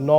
9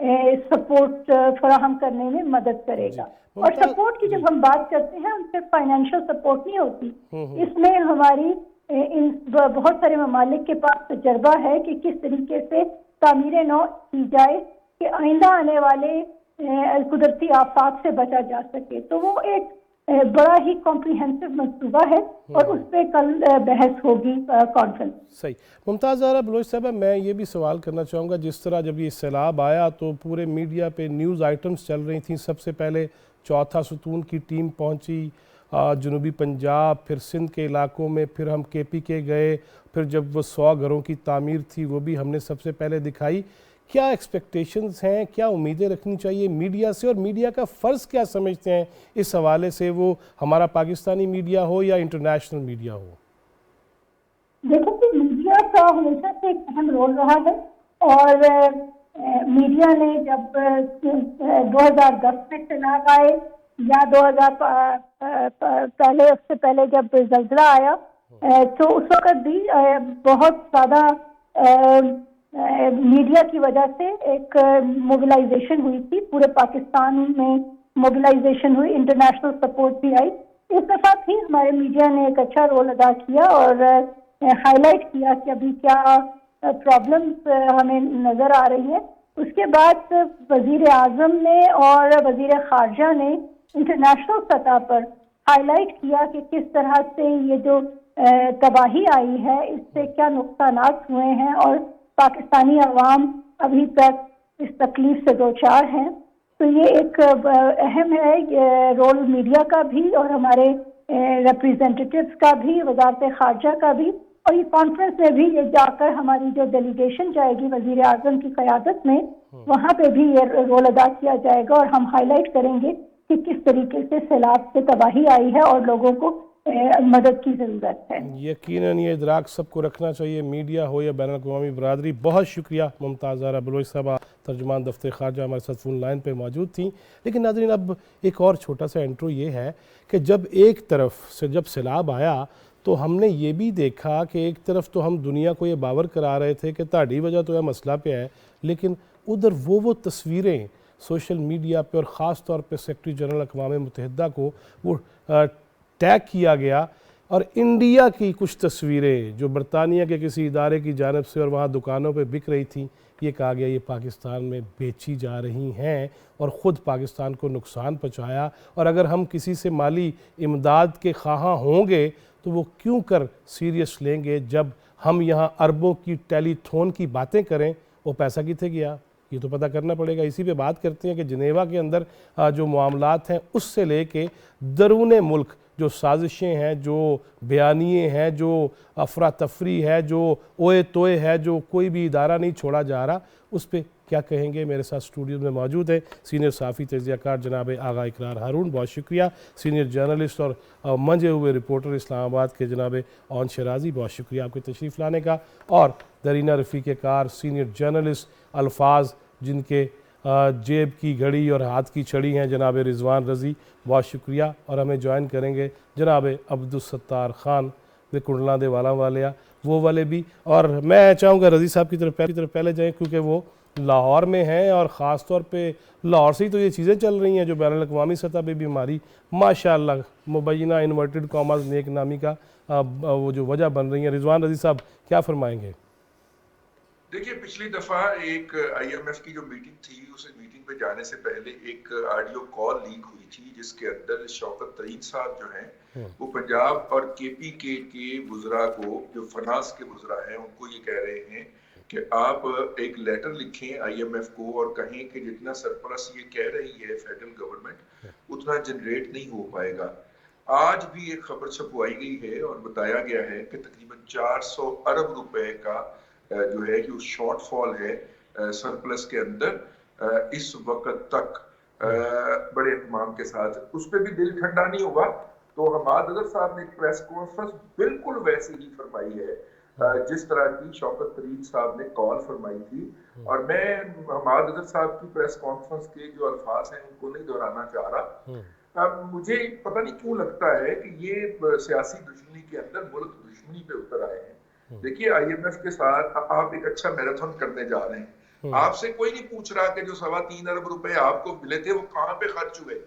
support فراہم کرنے میں مدد کرے گا. اور سپورٹ کی جب ہم بات کرتے ہیں ان صرف فائنینشیل سپورٹ نہیں ہوتی, اس میں ہماری بہت سارے ممالک کے پاس تجربہ ہے کہ کس طریقے سے تعمیر نو کی جائے کہ آئندہ آنے والے قدرتی آفات سے بچا جا سکے. تو وہ ایک بڑا ہی کمپریہنسو منصوبہ ہے اور اس پہ کل بحث ہوگی کانفرنس. صحیح. ممتاز زہرا بلوچ صاحبہ, میں یہ بھی سوال کرنا چاہوں گا, جس طرح جب یہ سیلاب آیا تو پورے میڈیا پہ نیوز آئٹمز چل رہی تھیں. سب سے پہلے چوتھا ستون کی ٹیم پہنچی جنوبی پنجاب, پھر سندھ کے علاقوں میں, پھر ہم کے پی کے گئے, پھر جب وہ 100 گھروں کی تعمیر تھی وہ بھی ہم نے سب سے پہلے دکھائی. کیا ایکسپیکٹیشنز ہیں, کیا امیدیں رکھنی چاہیے میڈیا سے, اور میڈیا کا فرض کیا سمجھتے ہیں اس حوالے سے, وہ ہمارا پاکستانی میڈیا ہو یا انٹرنیشنل میڈیا ہو؟ دیکھیں کہ میڈیا کا ہمیشہ سے ایک اہم رول رہا ہے, اور میڈیا نے جب 2010 میں سیلاب آئے یا 2000 پہلے, اس سے پہلے جب زلزلہ آیا, تو اس وقت بھی بہت زیادہ میڈیا کی وجہ سے ایک موبلائزیشن ہوئی تھی. پورے پاکستان میں موبلائزیشن ہوئی, انٹرنیشنل سپورٹ بھی آئی. اس دفعہ بھی ہمارے میڈیا نے ایک اچھا رول ادا کیا اور ہائی لائٹ کیا کہ ابھی کیا پرابلمس ہمیں نظر آ رہی ہے. اس کے بعد وزیر اعظم نے اور وزیر خارجہ نے انٹرنیشنل سطح پر ہائی لائٹ کیا کہ کس طرح سے یہ جو تباہی آئی ہے اس سے کیا نقصانات ہوئے ہیں, اور پاکستانی عوام ابھی تک اس تکلیف سے دوچار ہیں. تو یہ ایک اہم ہے رول میڈیا کا بھی اور ہمارے ریپریزنٹیٹیوز کا بھی, وزارت خارجہ کا بھی. اور یہ کانفرنس میں بھی یہ جا کر ہماری جو ڈیلیگیشن جائے گی وزیر اعظم کی قیادت میں, وہاں پہ بھی یہ رول ادا کیا جائے گا, اور ہم ہائی لائٹ کریں گے کہ کس طریقے سے سیلاب سے تباہی آئی ہے اور لوگوں کو مدد کی ضرورت ہے. یقیناً یہ ادراک سب کو رکھنا چاہیے, میڈیا ہو یا بین الاقوامی برادری. بہت شکریہ ممتاز زہرا بلوچ صاحبہ, ترجمان دفتر خارجہ, ہمارے ساتھ فون لائن پہ موجود تھیں. لیکن ناظرین, اب ایک اور چھوٹا سا انٹرو یہ ہے کہ جب ایک طرف سے جب سیلاب آیا تو ہم نے یہ بھی دیکھا کہ ایک طرف تو ہم دنیا کو یہ باور کرا رہے تھے کہ تہاڈی وجہ تو یہ مسئلہ پہ ہے, لیکن ادھر وہ تصویریں سوشل میڈیا پہ, اور خاص طور پہ سیکرٹری جنرل اقوام متحدہ کو وہ ٹیگ کیا گیا, اور انڈیا کی کچھ تصویریں جو برطانیہ کے کسی ادارے کی جانب سے اور وہاں دکانوں پہ بک رہی تھیں, یہ کہا گیا یہ پاکستان میں بیچی جا رہی ہیں اور خود پاکستان کو نقصان پہنچایا. اور اگر ہم کسی سے مالی امداد کے خواہاں ہوں گے تو وہ کیوں کر سیریس لیں گے جب ہم یہاں اربوں کی ٹیلی تھون کی باتیں کریں, وہ پیسہ کتنے گیا یہ تو پتہ کرنا پڑے گا. اسی پہ بات کرتے ہیں کہ جنیوا کے اندر جو معاملات ہیں اس سے لے کے درون ملک جو سازشیں ہیں, جو بیانیے ہیں, جو افراتفری ہے, جو اوئے توئے ہے, جو کوئی بھی ادارہ نہیں چھوڑا جا رہا, اس پہ کیا کہیں گے. میرے ساتھ اسٹوڈیو میں موجود ہے سینئر صحافی تجزیہ کار جناب آغا اقرار ہارون, بہت شکریہ. سینئر جرنلسٹ اور منجے ہوئے رپورٹر اسلام آباد کے جناب اون شرازی, بہت شکریہ آپ کے تشریف لانے کا. اور درینہ رفیق کار, سینئر جرنلسٹ, الفاظ جن کے جیب کی گھڑی اور ہاتھ کی چھڑی ہیں, جناب رضوان رضی, بہت شکریہ. اور ہمیں جوائن کریں گے جناب عبدالستار خان دے کنڈلاں دے والا والیا, وہ والے بھی. اور میں چاہوں گا رضی صاحب کی طرف پہلے جائیں کیونکہ وہ لاہور میں ہیں, اور خاص طور پہ لاہور سے ہی تو یہ چیزیں چل رہی ہیں جو بین الاقوامی سطح پہ بھی ہماری ماشاءاللہ مبینہ انورٹڈ کاماز نیک نامی کا وہ جو وجہ بن رہی ہیں. رضوان رضی صاحب کیا فرمائیں گے؟ دیکھیے, پچھلی دفعہ ایک آئی ایم ایف کی جو میٹنگ تھی, اس میٹنگ پہ جانے سے پہلے ایک آڈیو کال لیک ہوئی تھی جس کے اندر شوکت ترین صاحب جو ہیں وہ پنجاب اور کے پی کے وزراء کو, جو فنانس کے وزراء ہیں, ان کو یہ کہہ رہے ہیں کہ آپ ایک لیٹر لکھیں آئی ایم ایف کو اور کہیں کہ جتنا سرپلس یہ کہہ رہی ہے فیڈرل گورنمنٹ اتنا جنریٹ نہیں ہو پائے گا. آج بھی ایک خبر چھپوائی گئی ہے اور بتایا گیا ہے کہ تقریباً 400 ارب روپے کا جو ہے جو شارٹ فال ہے سرپلس کے اندر اس وقت تک بڑے اہتمام کے ساتھ. اس پہ بھی دل ٹھنڈا نہیں ہوگا. تو حماد اظہر صاحب نے ایک پریس کانفرنس بالکل ویسے ہی فرمائی ہے جس طرح کی شوکت ترین صاحب نے کال فرمائی تھی. اور میں حماد اظہر صاحب کی پریس کانفرنس کے جو الفاظ ہیں ان کو نہیں دہرانا چاہ رہا. مجھے پتہ نہیں کیوں لگتا ہے کہ یہ سیاسی دشمنی کے اندر ملک دشمنی پہ اتر آئے ہیں. دیکھیے, آئی ایم ایف کے ساتھ آپ ایک اچھا میراتھن کرنے جا رہے ہیں, آپ سے کوئی نہیں پوچھ رہا کہ جو 3.25 ارب روپے آپ کو ملے تھے وہ کہاں پہ خرچ ہوئے.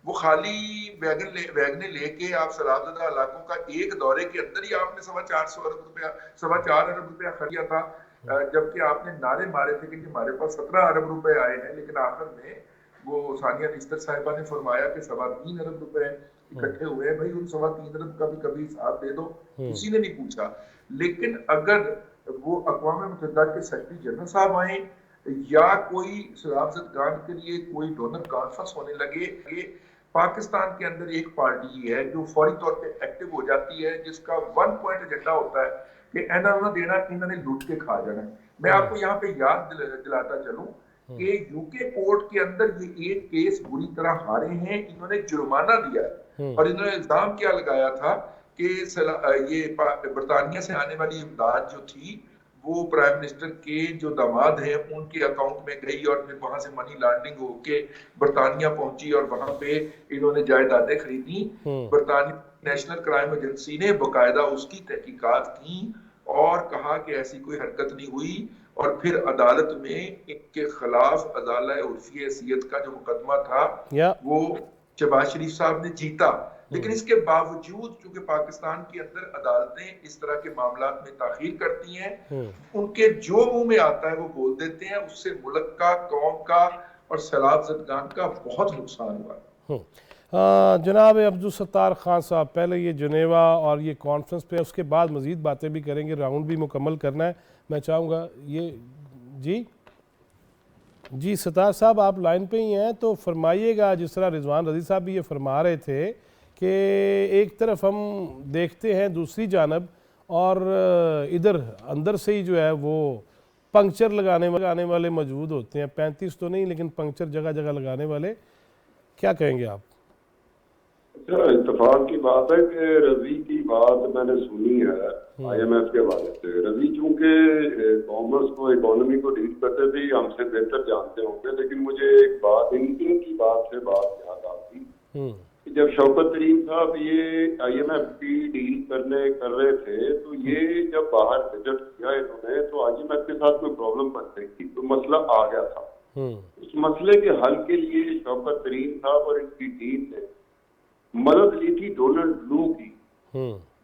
وہ خالی ویگنیں لے کے آپ سیلاب زدہ علاقوں کا ایک دورے کے اندر ہی آپ نے 4.25 ارب روپیہ خرچ کیا تھا, جبکہ آپ نے نعرے مارے تھے کہ ہمارے پاس 17 ارب روپے آئے ہیں, لیکن آخر میں وہ ثانیہ نشتر صاحبہ نے فرمایا کہ 3.25 ارب روپے اکٹھے ہوئے ہیں. بھائی ان 3.25 ارب کا بھی کبھی حساب دے دو, کسی نے نہیں پوچھا. لیکن اگر وہ اقوام متحدہ کے سیکرٹری جنرل صاحب آئیں یا کوئی سیلاب زدگان کے لیے کوئی ڈونر کانفرنس ہونے لگے, پاکستان کے اندر ایک پارٹی ہے جو فوری طور پہ ایکٹیو ہو جاتی ہے, جس کا 1 پوائنٹ ایجنڈا ہوتا ہے کہ انہوں نے دینا, انہوں نے لوٹ کے کھا جانا. میں آپ کو یہاں پہ یاد دلاتا چلوں کہ یو کے کورٹ کے اندر یہ ایک کیس بری طرح ہارے ہیں, انہوں نے جرمانہ دیا اور انہوں نے الزام کیا لگایا تھا کہ یہ برطانیہ سے آنے والی امداد جو تھی وہ پرائم منسٹر کے جو داماد ہیں ان کے اکاؤنٹ میں گئی اور پھر وہاں سے منی لانڈرنگ ہو کے برطانیہ پہنچی اور وہاں پہ انہوں نے جائیدادیں خریدی. برطانیہ نیشنل کرائم ایجنسی نے باقاعدہ اس کی تحقیقات کی اور کہا کہ ایسی کوئی حرکت نہیں ہوئی, اور پھر عدالت میں ان کے خلاف ازالہ عرفی حیثیت کا جو مقدمہ تھا وہ شہباز شریف صاحب نے جیتا. لیکن اس کے باوجود چونکہ پاکستان کے اندر عدالتیں اس طرح کے معاملات میں تاخیر کرتی ہیں, ان کے جو منہ میں آتا ہے وہ بول دیتے ہیں, اس سے ملک کا, قوم کا اور سیلاب زدگان کا بہت نقصان ہوا. جناب عبدالستار خان صاحب, پہلے یہ جنیوا اور یہ کانفرنس پہ, اس کے بعد مزید باتیں بھی کریں گے, راؤنڈ بھی مکمل کرنا ہے. میں چاہوں گا یہ جی ستار صاحب آپ لائن پہ ہی ہیں تو فرمائیے گا, جس طرح رضوان رضی صاحب بھی یہ فرما رہے تھے کہ ایک طرف ہم دیکھتے ہیں دوسری جانب اور ادھر اندر سے ہی جو ہے وہ پنکچر لگانے والے موجود ہوتے ہیں, 35 تو نہیں لیکن پنکچر جگہ جگہ لگانے والے. کیا کہیں گے آپ؟ اتفاق کی بات ہے کہ رضی کی بات میں نے سنی ہے آئی ایم ایف کے حوالے سے. رضی چونکہ کامرس کو, اکانومی کو ڈیل کرتے تھے, ہم سے بہتر جانتے ہوں گے, لیکن مجھے ایک بات ان کی بات سے بات یاد آتی کہ جب شوکت ترین صاحب یہ آئی ایم ایف کی ڈیل کر رہے تھے تو یہ جب باہر وزٹ کیا انہوں نے تو آئی ایم ایف کے ساتھ کوئی پرابلم بن گئی تھی, تو مسئلہ آ گیا تھا. اس مسئلے کے حل کے لیے شوکت ترین صاحب اور ان کی ٹیم نے مدد لی تھی ڈونلڈ لو کی.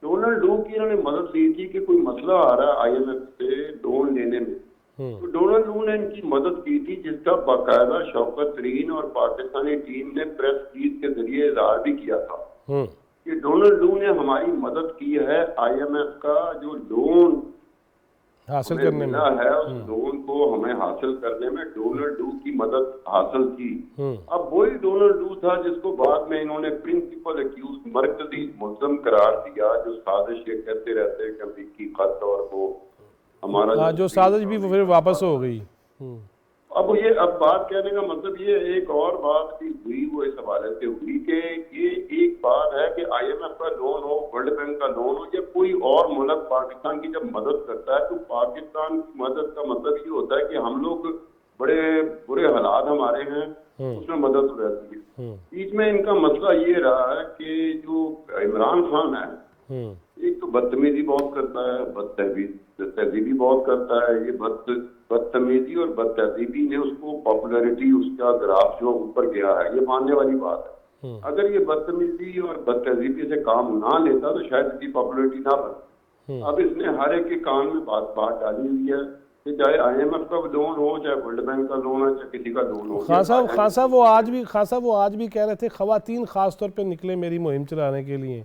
ڈونلڈ لو کی انہوں نے مدد لی تھی کہ کوئی مسئلہ آ رہا ہے آئی ایم ایف سے لون لینے میں, تو ڈونلڈ لو نے ان کی مدد کی تھی, جس کا باقاعدہ شوکت ترین اور پاکستانی ٹیم نے پریس ریلیز کے ذریعے اظہار بھی کیا تھا کہ ڈونلڈ لو نے ہماری مدد کی ہے آئی ایم ایف کا جو لون حاصل کرنے میں ہے, اس لون کو ہمیں حاصل کرنے میں ڈونلڈ لو کی مدد حاصل کی. اب وہی ڈونلڈ لو تھا جس کو بعد میں انہوں نے پرنسپل ایکیوز مرکزی ملزم قرار دیا, جو سازش یہ کہتے رہتے کہ امریکی خط اور وہ ہمارا جو سازش بھی پھر واپس ہو گئی. اب بات کہنے کا مطلب یہ ایک اور بات بھی ہوئی, وہ اس حوالے سے ہوئی کہ یہ ایک بات ہے کہ آئی ایم ایف کا لون ہو, ورلڈ بینک کا لون ہو, یا کوئی اور ملک پاکستان کی جب مدد کرتا ہے تو پاکستان کی مدد کا مطلب یہ ہوتا ہے کہ ہم لوگ بڑے برے حالات ہمارے ہیں, اس میں مدد ہو رہتی ہے. بیچ میں ان کا مسئلہ یہ رہا ہے کہ جو عمران خان ہے ایک تو بدتمیزی بہت کرتا ہے, بدتہذیبی بہت کرتا ہے. یہ بدتمیزی اور بدتہذیبی نے اس کو پاپولیرٹی, اس کا گراف جو اوپر گیا ہے, یہ ماننے والی بات ہے. اگر یہ بدتمیزی اور بدتہذیبی سے کام نہ لیتا تو شاید اس کی پاپولیرٹی نہ بنتی. اب اس نے ہر ایک کے کان میں بات ڈالی ہوئی ہے کہ چاہے آئی ایم ایف کا لون ہو, چاہے ورلڈ بینک کا لون ہو, چاہے کسی کا لون ہو. خان صاحب وہ آج بھی کہہ رہے تھے خواتین خاص طور پہ نکلے میری مہم چلانے کے لیے.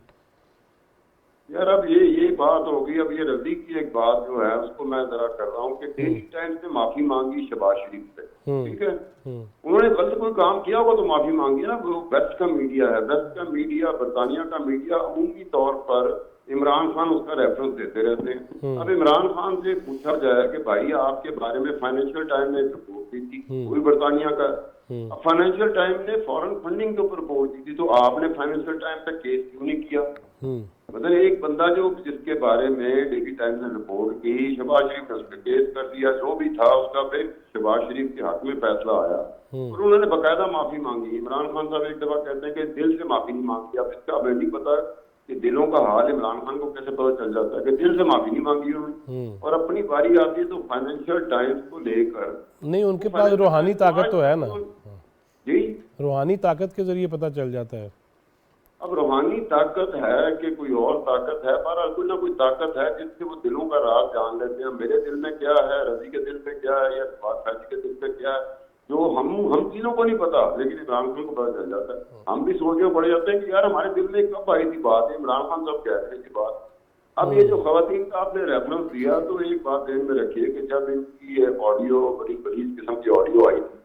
یار اب یہ بات ہوگی. اب یہ رضی کی ایک بات جو ہے اس کو میں ذرا کر رہا ہوں کہ ڈیلی ٹائمز نے معافی مانگی شہباز شریف سے, ٹھیک ہے, انہوں نے غلط کوئی کام کیا ہوگا تو معافی مانگی نا. وہ ویسٹ کا میڈیا ہے, ویسٹ کا میڈیا, برطانیہ کا میڈیا عمومی طور پر عمران خان اس کا ریفرنس دیتے رہتے ہیں. اب عمران خان سے پوچھا جائے کہ بھائی آپ کے بارے میں فائنینشیل ٹائم نے رپورٹ دی تھی, وہی برطانیہ کا. اب فائنینشیل ٹائم نے فورن فنڈنگ کے اوپر رپورٹ دی تھی, تو آپ نے فائنینشیل ٹائم پہ کیس کیوں نہیں کیا؟ مطلب ایک بندہ جس کے بارے میں ڈیلی ٹائمز نے رپورٹ کی, شہباز شریف نے اس پہ کیس کر دیا, جو بھی تھا اس کا پھر شہباز شریف کے حق میں فیصلہ آیا اور انہوں نے باقاعدہ معافی مانگی. عمران خان صاحب ایک دفعہ کہتے ہیں کہ دل سے معافی نہیں مانگی. اب اس کا ہمیں نہیں پتا کہ دلوں کا حال عمران خان کو کیسے پتہ چل جاتا ہے کہ دل سے معافی نہیں مانگی انہوں نے، اور اپنی باری آتی ہے تو فائنینشیل ٹائمز کو لے کر نہیں، ان کے پاس روحانی طاقت تو ہے نا جی، روحانی طاقت کے ذریعے پتہ چل جاتا ہے. اب روحانی طاقت ہے کہ کوئی اور طاقت ہے، بہرحال کوئی نہ کوئی طاقت ہے جس سے وہ دلوں کا راز جان لیتے ہیں. میرے دل میں کیا ہے، رضی کے دل میں کیا ہے، یا فیض کے دل میں کیا ہے، جو ہم تینوں کو نہیں پتا، لیکن عمران خان کو پتا چل جاتا ہے. ہم بھی سوچ میں پڑ جاتے ہیں کہ یار ہمارے دل میں کب آئی تھی بات، عمران خان صاحب کہہ رہے تھی بات. اب یہ جو خواتین کا آپ نے ریفرنس دیا، تو ایک بات ذہن میں رکھیے کہ جب ان کی آڈیو بڑی بڑی قسم کی آڈیو آئی تھی،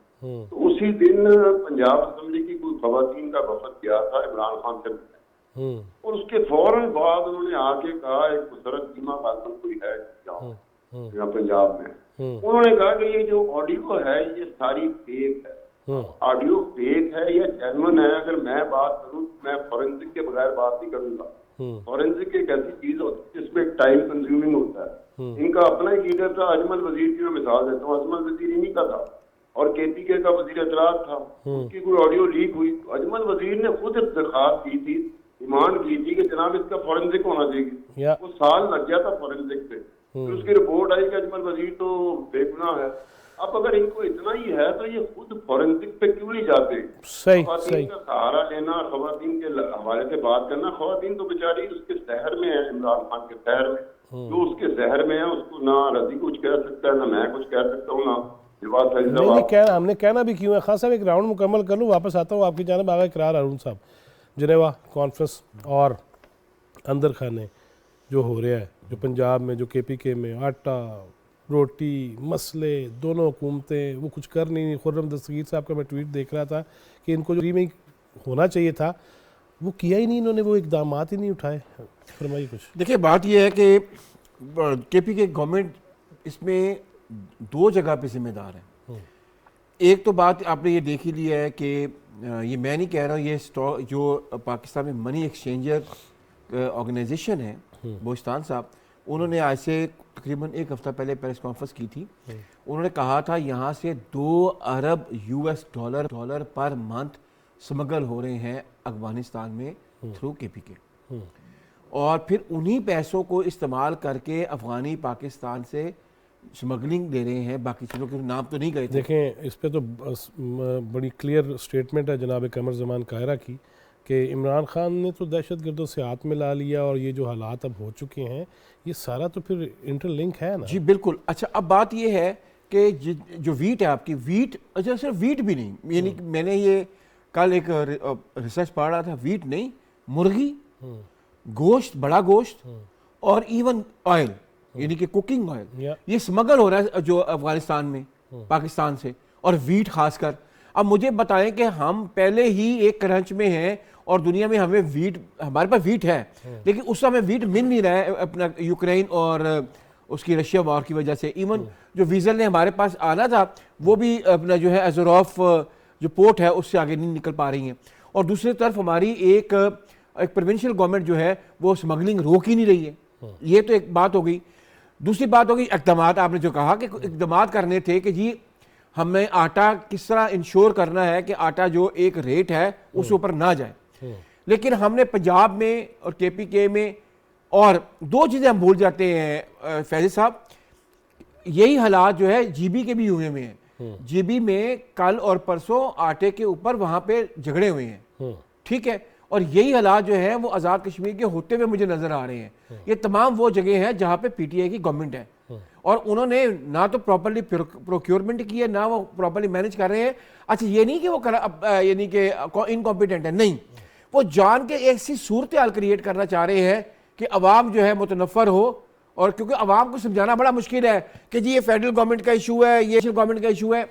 تو اسی دن پنجاب اسمبلی کی کوئی خواتین کا وفد گیا تھا عمران خان سے ملنے، اور اس کے فوراً بعد انہوں نے آ کے کہا ایک مسرت سیما خاتون کوئی ہے یہاں پنجاب میں، انہوں نے کہا کہ یہ جو آڈیو ہے یہ ساری فیک ہے. آڈیو فیک ہے یا جینون ہے، اگر میں بات کروں میں فورینسک کے بغیر بات نہیں کروں گا. فورینسک ایک ایسی چیز ہوتی ہے جس میں ٹائم کنزیومنگ ہوتا ہے. ان کا اپنا ہی لیڈر تھا اجمل وزیر کی، میں مثال دیتا ہوں، اجمل وزیر انہی کا تھا اور کے پی کے کا وزیر اطلاعات تھا. اس کی کوئی آڈیو لیک ہوئی، اجمل وزیر نے خود درخواست کی تھی، ڈیمانڈ کی تھی کہ جناب اس کا فورینسک ہونا چاہیے. وہ سال لگ گیا تھا فورینسک پہ، پھر اس کی رپورٹ آئی کہ اجمل وزیر تو بے گناہ ہے. اب اگر ان کو اتنا ہی ہے تو یہ خود فورینسک پہ کیوں نہیں جاتے؟ خواتین کا سہارا لینا، خواتین کے حوالے سے بات کرنا. خواتین تو بیچاری اس کے شہر میں ہے، عمران خان کے شہر میں، جو اس کے شہر میں ہے اس کو نہ رضی کچھ کہہ سکتا ہے، نہ میں کچھ کہہ سکتا ہوں، نہ ہم نے کہنا بھی کیوں ہے. خان صاحب ایک راؤنڈ مکمل کر لوں، واپس آتا ہوں آپ کی جانب. آگے اقرار ہارون صاحب، جنیوا کانفرنس اور اندر خانے جو ہو رہا ہے، جو پنجاب میں، جو کے پی کے میں، آٹا روٹی مسئلے، دونوں حکومتیں وہ کچھ کر نہیں. خرم دستگیر صاحب کا میں ٹویٹ دیکھ رہا تھا کہ ان کو جو میں ہونا چاہیے تھا وہ کیا ہی نہیں، انہوں نے وہ اقدامات ہی نہیں اٹھائے. فرمائیے کچھ. دیکھیں بات یہ ہے کہ کے پی کے گورنمنٹ اس میں دو جگہ پہ ذمہ دار ہے. ایک تو بات آپ نے یہ دیکھ ہی لیا ہے کہ یہ میں نہیں کہہ رہا ہوں، یہ جو پاکستان میں منی ایکسچینجر آرگنائزیشن ہے، بوستان صاحب، انہوں نے آج سے تقریباً ایک ہفتہ پہلے پریس کانفرنس کی تھی. انہوں نے کہا تھا یہاں سے 2 ارب US dollar per month smuggle ہو رہے ہیں افغانستان میں تھرو کے پی کے، اور پھر انہی پیسوں کو استعمال کر کے افغانی پاکستان سے سمگلنگ دے رہے ہیں. باقی چیزوں کے نام تو نہیں گئے تھے. دیکھیں اس پہ تو بڑی کلیئر سٹیٹمنٹ ہے جناب قمر زمان قاہرہ کی کہ عمران خان نے تو دہشت گردوں سے ہاتھ ملا لیا، اور یہ جو حالات اب ہو چکے ہیں یہ سارا تو پھر انٹر لنک ہے نا. جی بالکل. اچھا اب بات یہ ہے کہ جو ویٹ ہے آپ کی، ویٹ اچھا صرف ویٹ بھی نہیں، یعنی میں نے یہ کل ایک ریسرچ پڑھ رہا تھا، ویٹ نہیں، مرغی، گوشت، بڑا گوشت، اور ایون آئل یعنی کہ کوکنگ آئل، یہ سمگل ہو رہا ہے جو افغانستان میں پاکستان سے، اور ویٹ خاص کر. اب مجھے بتائیں کہ ہم پہلے ہی ایک کرنچ میں ہیں اور دنیا میں ہمیں ویٹ، ہمارے پاس ویٹ ہے لیکن اس سے ہمیں ویٹ مل نہیں رہا ہے اپنا یوکرین اور اس کی رشیا وار کی وجہ سے. ایون جو ویزل نے ہمارے پاس آنا تھا وہ بھی اپنا جو ہے ایزوروف جو پورٹ ہے اس سے آگے نہیں نکل پا رہی ہیں. اور دوسری طرف ہماری ایک پروونشل گورنمنٹ جو ہے وہ اسمگلنگ روک ہی نہیں رہی ہے. یہ تو ایک بات ہو گئی. دوسری بات ہوگی اقدامات. آپ نے جو کہا کہ اقدامات کرنے تھے کہ جی ہمیں آٹا کس طرح انشور کرنا ہے کہ آٹا جو ایک ریٹ ہے اس اوپر نہ جائے. لیکن ہم نے پنجاب میں اور کے پی کے میں، اور دو چیزیں ہم بھول جاتے ہیں فیض صاحب، یہی حالات جو ہے جی بی کے بھی ہوئے ہیں. جی بی میں کل اور پرسوں آٹے کے اوپر وہاں پہ جھگڑے ہوئے ہیں، ٹھیک ہے، اور یہی حالات جو ہیں وہ آزاد کشمیر کے ہوتے ہوئے مجھے نظر آ رہے ہیں. یہ تمام وہ جگہ ہیں جہاں پہ پی ٹی آئی کی گورنمنٹ ہے اور انہوں نے نہ تو پراپرلی پروکیورمنٹ کی ہے، نہ وہ پراپرلی مینج کر رہے ہیں. اچھا یہ نہیں کہ وہ یعنی کہ انکمپیٹنٹ ہے، نہیں، وہ جان کے ایسی صورتحال کریٹ کرنا چاہ رہے ہیں کہ عوام جو ہے متنفر ہو. اور کیونکہ عوام کو سمجھانا بڑا مشکل ہے کہ جی یہ فیڈرل گورنمنٹ کا ایشو ہے، یہ گورنمنٹ کا ایشو ہے.